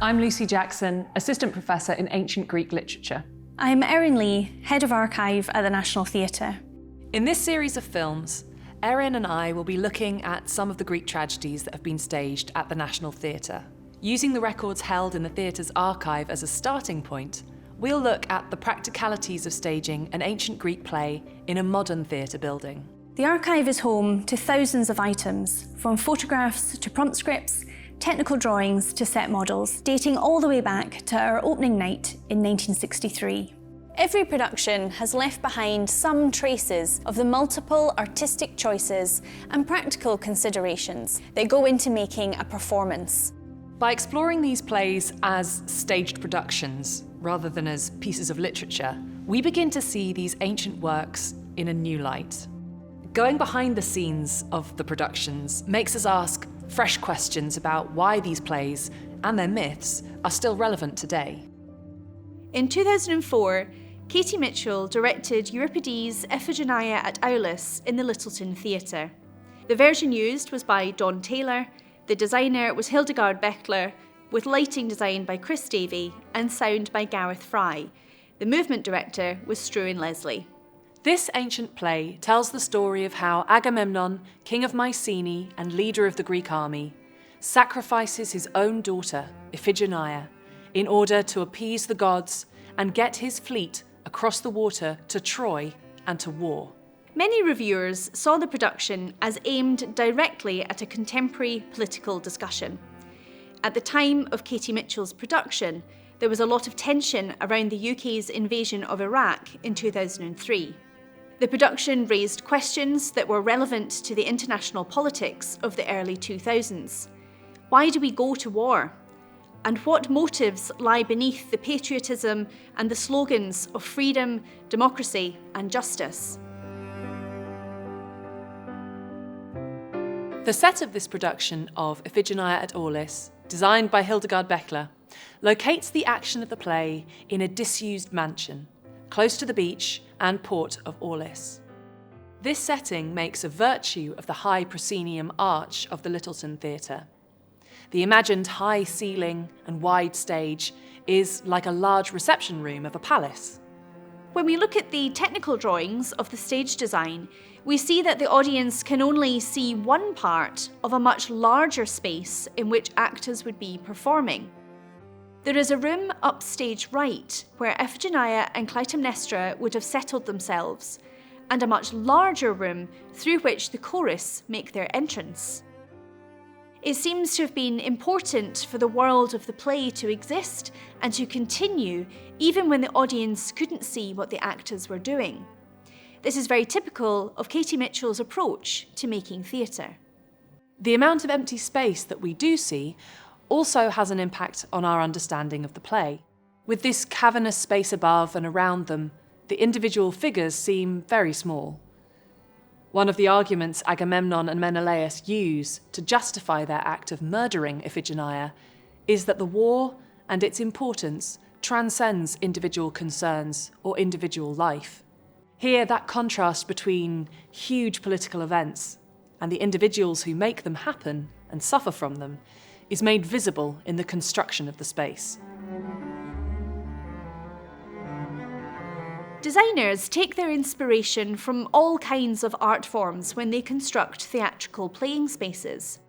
I'm Lucy Jackson, Assistant Professor in Ancient Greek Literature. I'm Erin Lee, Head of Archive at the National Theatre. In this series of films, Erin and I will be looking at some of the Greek tragedies that have been staged at the National Theatre. Using the records held in the theatre's archive as a starting point, we'll look at the practicalities of staging an ancient Greek play in a modern theatre building. The archive is home to thousands of items, from photographs to prompt scripts, technical drawings to set models, dating all the way back to our opening night in 1963. Every production has left behind some traces of the multiple artistic choices and practical considerations that go into making a performance. By exploring these plays as staged productions, rather than as pieces of literature, we begin to see these ancient works in a new light. Going behind the scenes of the productions makes us ask fresh questions about why these plays and their myths are still relevant today. In 2004, Katie Mitchell directed Euripides' Iphigenia at Aulis in the Lyttelton Theatre. The version used was by Don Taylor, the designer was Hildegard Beckler, with lighting designed by Chris Davey and sound by Gareth Fry. The movement director was Struan Leslie. This ancient play tells the story of how Agamemnon, king of Mycenae and leader of the Greek army, sacrifices his own daughter, Iphigenia, in order to appease the gods and get his fleet across the water to Troy and to war. Many reviewers saw the production as aimed directly at a contemporary political discussion. At the time of Katie Mitchell's production, there was a lot of tension around the UK's invasion of Iraq in 2003. The production raised questions that were relevant to the international politics of the early 2000s. Why do we go to war? And what motives lie beneath the patriotism and the slogans of freedom, democracy, and justice? The set of this production of Iphigenia at Aulis, designed by Hildegard Beckler, locates the action of the play in a disused mansion, close to the beach and port of Aulis. This setting makes a virtue of the high proscenium arch of the Lyttelton Theatre. The imagined high ceiling and wide stage is like a large reception room of a palace. When we look at the technical drawings of the stage design, we see that the audience can only see one part of a much larger space in which actors would be performing. There is a room upstage right where Iphigenia and Clytemnestra would have settled themselves, and a much larger room through which the chorus make their entrance. It seems to have been important for the world of the play to exist and to continue even when the audience couldn't see what the actors were doing. This is very typical of Katie Mitchell's approach to making theatre. The amount of empty space that we do see also has an impact on our understanding of the play. With this cavernous space above and around them, the individual figures seem very small. One of the arguments Agamemnon and Menelaus use to justify their act of murdering Iphigenia is that the war and its importance transcends individual concerns or individual life. Here, that contrast between huge political events and the individuals who make them happen and suffer from them is made visible in the construction of the space. Designers take their inspiration from all kinds of art forms when they construct theatrical playing spaces.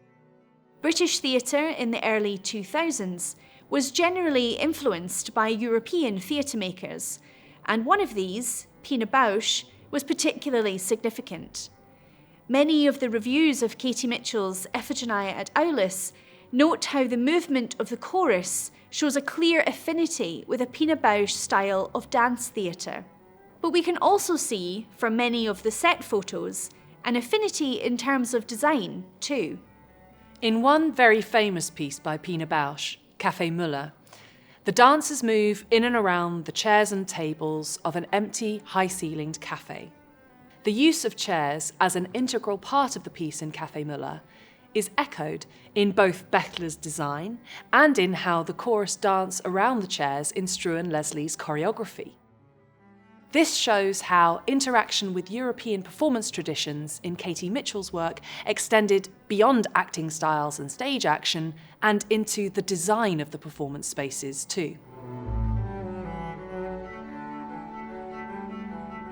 British theatre in the early 2000s was generally influenced by European theatre makers, and one of these, Pina Bausch, was particularly significant. Many of the reviews of Katie Mitchell's Iphigenia at Aulis note how the movement of the chorus shows a clear affinity with a Pina Bausch style of dance theatre. But we can also see, from many of the set photos, an affinity in terms of design too. In one very famous piece by Pina Bausch, Café Müller, the dancers move in and around the chairs and tables of an empty, high-ceilinged cafe. The use of chairs as an integral part of the piece in Café Müller is echoed in both Beckler's design and in how the chorus dance around the chairs in Struan Leslie's choreography. This shows how interaction with European performance traditions in Katie Mitchell's work extended beyond acting styles and stage action and into the design of the performance spaces too.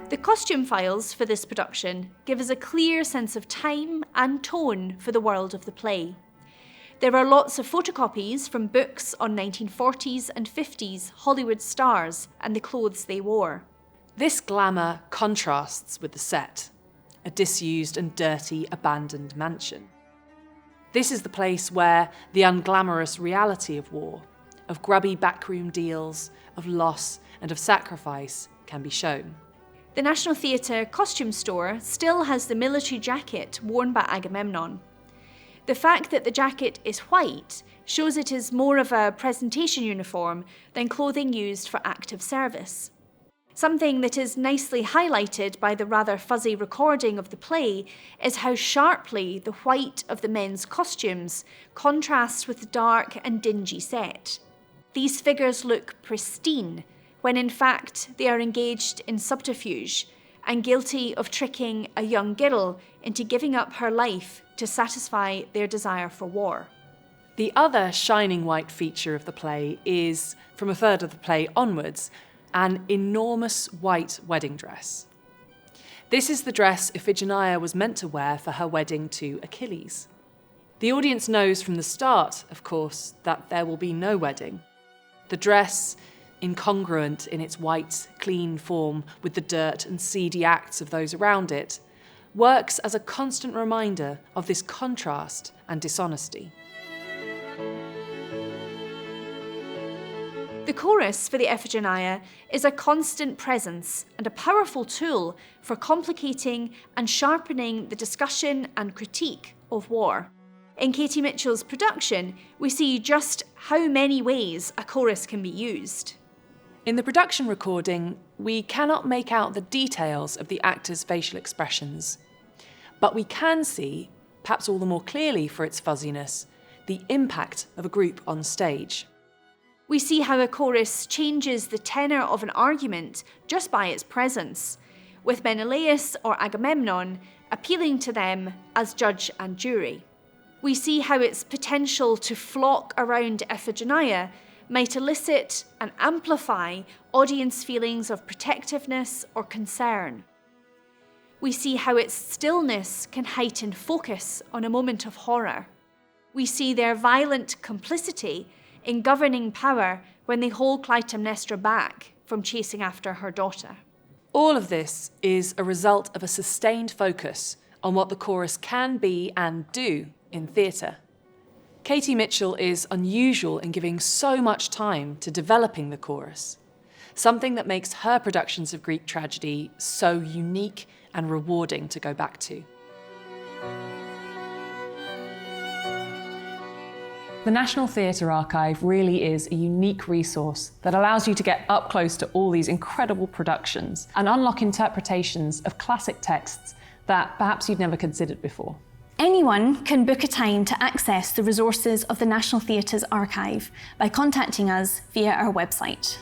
The costume files for this production give us a clear sense of time and tone for the world of the play. There are lots of photocopies from books on 1940s and 50s Hollywood stars and the clothes they wore. This glamour contrasts with the set, a disused and dirty abandoned mansion. This is the place where the unglamorous reality of war, of grubby backroom deals, of loss and of sacrifice can be shown. The National Theatre costume store still has the military jacket worn by Agamemnon. The fact that the jacket is white shows it is more of a presentation uniform than clothing used for active service. Something that is nicely highlighted by the rather fuzzy recording of the play is how sharply the white of the men's costumes contrasts with the dark and dingy set. These figures look pristine, when in fact they are engaged in subterfuge and guilty of tricking a young girl into giving up her life to satisfy their desire for war. The other shining white feature of the play is, from a third of the play onwards, an enormous white wedding dress. This is the dress Iphigenia was meant to wear for her wedding to Achilles. The audience knows from the start, of course, that there will be no wedding. The dress, incongruent in its white, clean form with the dirt and seedy acts of those around it, works as a constant reminder of this contrast and dishonesty. The chorus for the Iphigenia is a constant presence and a powerful tool for complicating and sharpening the discussion and critique of war. In Katie Mitchell's production, we see just how many ways a chorus can be used. In the production recording, we cannot make out the details of the actors' facial expressions, but we can see, perhaps all the more clearly for its fuzziness, the impact of a group on stage. We see how a chorus changes the tenor of an argument just by its presence, with Menelaus or Agamemnon appealing to them as judge and jury. We see how its potential to flock around Iphigenia might elicit and amplify audience feelings of protectiveness or concern. We see how its stillness can heighten focus on a moment of horror. We see their violent complicity in governing power when they hold Clytemnestra back from chasing after her daughter. All of this is a result of a sustained focus on what the chorus can be and do in theatre. Katie Mitchell is unusual in giving so much time to developing the chorus, something that makes her productions of Greek tragedy so unique and rewarding to go back to. The National Theatre Archive really is a unique resource that allows you to get up close to all these incredible productions and unlock interpretations of classic texts that perhaps you'd never considered before. Anyone can book a time to access the resources of the National Theatre's archive by contacting us via our website.